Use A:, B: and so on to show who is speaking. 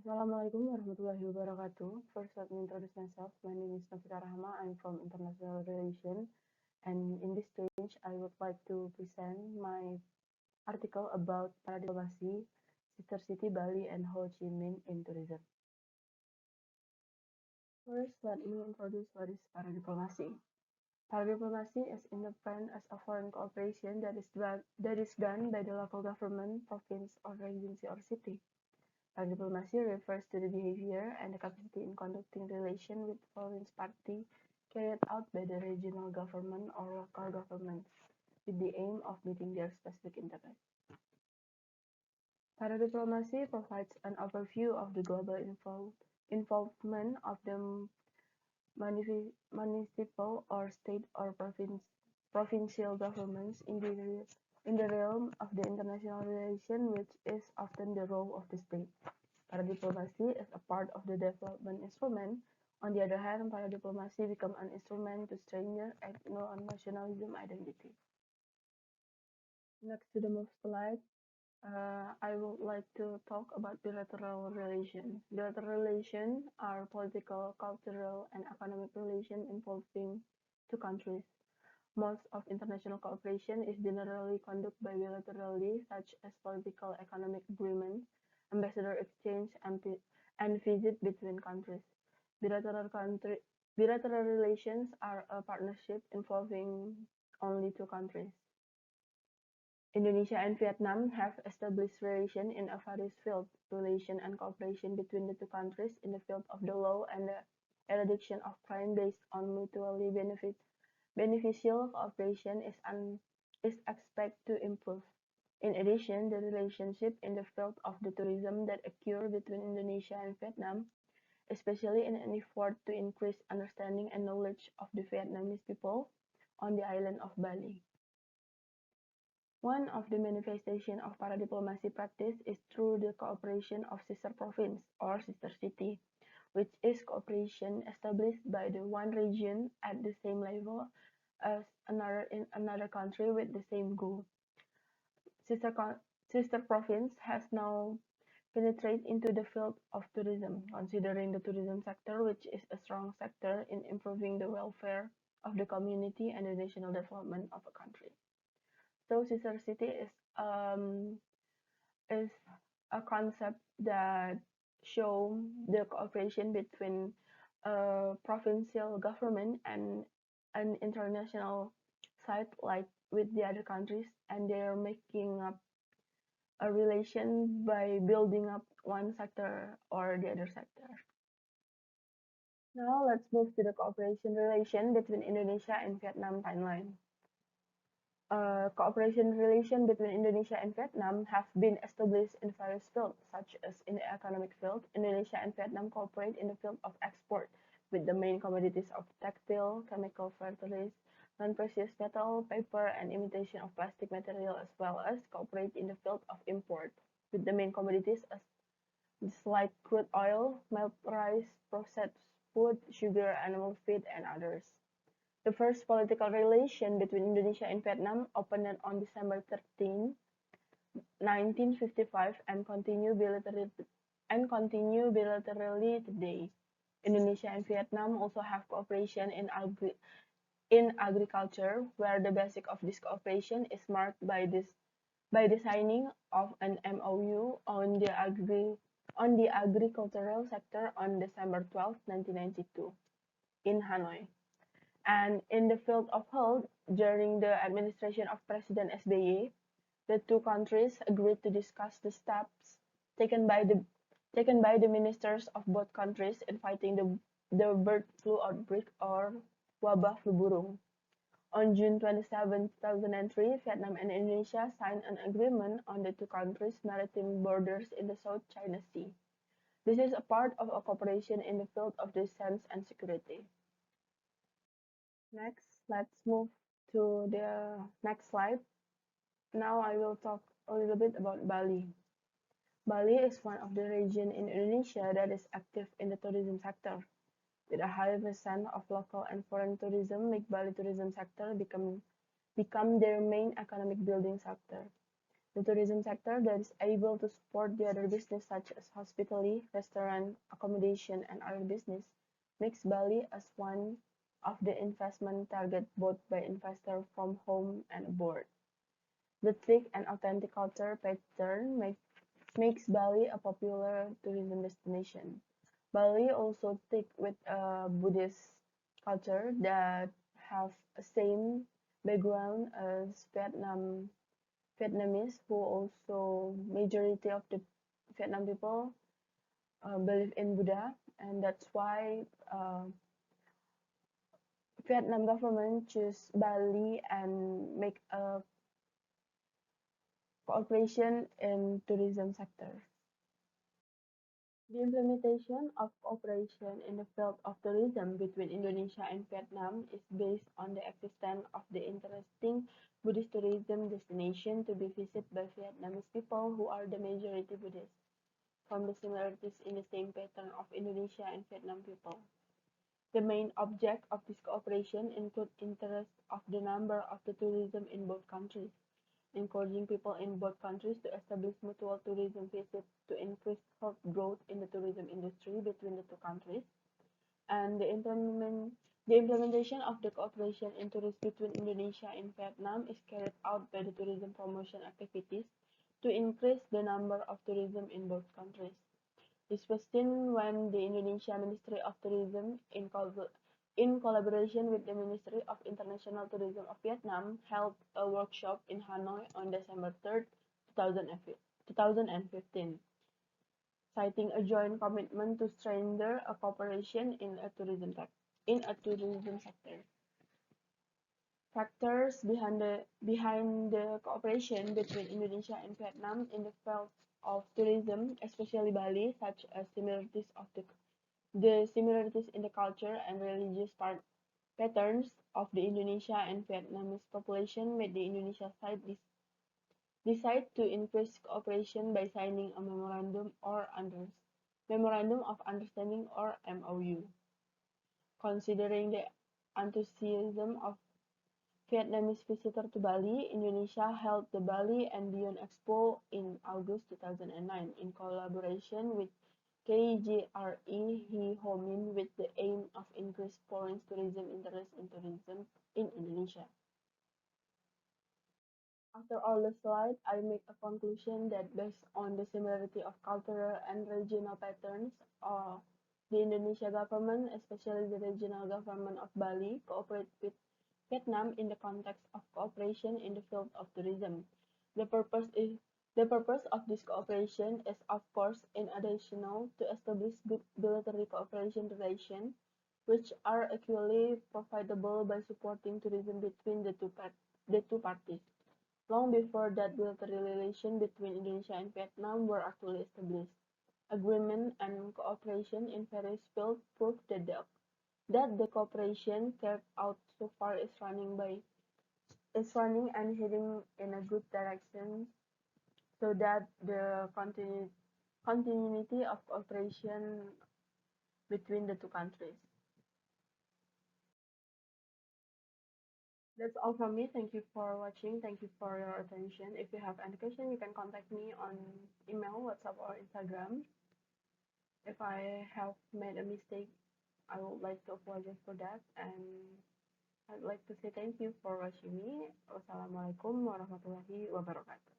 A: Assalamualaikum warahmatullahi wabarakatuh. First, let me introduce myself. My name is Novieka Rachma. I'm from International Relations, and in this stage, I would like to present my article about Paradiplomacy, sister city Bali, and Ho Chi Minh in tourism. First, let me introduce what is Paradiplomacy. Paradiplomacy is defined as a foreign cooperation that is done by the local government, province, or agency or city. Diplomacy refers to the behavior and the capacity in conducting relations with foreign parties carried out by the regional government or local governments with the aim of meeting their specific interests. Paradiplomacy provides an overview of the global involvement of the municipal or state or provincial governments in the realm of the international relation, which is often the role of the state. Paradiplomacy is a part of the development instrument. On the other hand, paradiplomacy becomes an instrument to strengthen ethno and nationalism identity. Next to the move slide, I would like to talk about bilateral relations. Bilateral relations are political, cultural, and economic relations involving two countries. Most of international cooperation is generally conducted by bilaterally, such as political economic agreements, ambassador exchange, and visit between countries. Bilateral relations are a partnership involving only two countries. Indonesia and Vietnam have established relations in a various fields. Relation and cooperation between the two countries in the field of the law and the eradication of crime based on mutually beneficial cooperation is expected to improve. In addition, the relationship in the field of the tourism that occur between Indonesia and Vietnam, especially in an effort to increase understanding and knowledge of the Vietnamese people on the island of Bali. One of the manifestations of paradiplomacy practice is through the cooperation of sister province or sister city, which is cooperation established by the one region at the same level as another in another country with the same goal. Sister province has now penetrated into the field of tourism, considering the tourism sector, which is a strong sector in improving the welfare of the community and the national development of a country. So sister city is a concept that show the cooperation between provincial government and an international side like with the other countries, and they're making up a relation by building up one sector or the other sector. Now let's move to the cooperation relation between Indonesia and Vietnam timeline. Cooperation relation between Indonesia and Vietnam have been established in various fields, such as in the economic field. Indonesia and Vietnam cooperate in the field of export, with the main commodities of textile, chemical fertilizers, non-precious metal, paper, and imitation of plastic material, as well as cooperate in the field of import, with the main commodities as like crude oil, milk, rice, processed food, sugar, animal feed, and others. The first political relation between Indonesia and Vietnam opened on December 13, 1955 and continue bilaterally today. Indonesia and Vietnam also have cooperation in agriculture, where the basic of this cooperation is marked by the signing of an MOU on the agricultural sector on December 12, 1992 in Hanoi. And in the field of health, during the administration of President SBY, the two countries agreed to discuss the steps taken by the ministers of both countries in fighting the bird flu outbreak or wabah flu burung. On June 27, 2003, Vietnam and Indonesia signed an agreement on the two countries' maritime borders in the South China Sea. This is a part of a cooperation in the field of defense and security. Next, let's move to the next slide. Now I will talk a little bit about Bali. Bali is one of the regions in Indonesia that is active in the tourism sector. With a high percent of local and foreign tourism, make Bali tourism sector become their main economic building sector. The tourism sector that is able to support the other business such as hospitality, restaurant, accommodation, and other business makes Bali as one of the investment target both by investors from home and abroad. The thick and authentic culture pattern makes Bali a popular tourism destination. Bali also thick with a Buddhist culture that have the same background as Vietnamese, who also majority of the Vietnam people believe in Buddha, and that's why Vietnam government choose Bali and make a cooperation in tourism sector. The implementation of cooperation in the field of tourism between Indonesia and Vietnam is based on the existence of the interesting Buddhist tourism destination to be visited by Vietnamese people who are the majority Buddhists, from the similarities in the same pattern of Indonesia and Vietnam people. The main object of this cooperation include interest of the number of the tourism in both countries, encouraging people in both countries to establish mutual tourism visits to increase growth in the tourism industry between the two countries, and the implementation of the cooperation in tourism between Indonesia and Vietnam is carried out by the tourism promotion activities to increase the number of tourism in both countries. This was seen when the Indonesia Ministry of Tourism, in collaboration with the Ministry of International Tourism of Vietnam, held a workshop in Hanoi on December 3rd, 2015, citing a joint commitment to strengthen a cooperation in a tourism sector. Factors behind the cooperation between Indonesia and Vietnam in the field of tourism, especially Bali, such as the similarities in the culture and religious patterns of the Indonesia and Vietnamese population made the Indonesia side decide to increase cooperation by signing a memorandum of understanding or MOU. Considering the enthusiasm of Vietnamese visitors to Bali, Indonesia held the Bali and Beyond Expo in August 2009 in collaboration with KJRE He Ho Min with the aim of increased foreign tourism interest in tourism in Indonesia. After all the slides, I make a conclusion that based on the similarity of cultural and regional patterns, the Indonesia government, especially the regional government of Bali, cooperate with Vietnam in the context of cooperation in the field of tourism. The purpose is the purpose of this cooperation is, of course, in addition to establish good bilateral cooperation relations, which are equally profitable by supporting tourism between the two parties. Long before that, bilateral relations between Indonesia and Vietnam were actually established. Agreement and cooperation in various fields prove that the cooperation carried out so far is running and heading in a good direction, so that the continuity of cooperation between the two countries. That's all from me. Thank you for watching. Thank you for your attention. If you have any question, you can contact me on email, WhatsApp, or Instagram. If I have made a mistake, I would like to apologize for that. And I'd like to say thank you for watching me. Wassalamualaikum warahmatullahi wabarakatuh.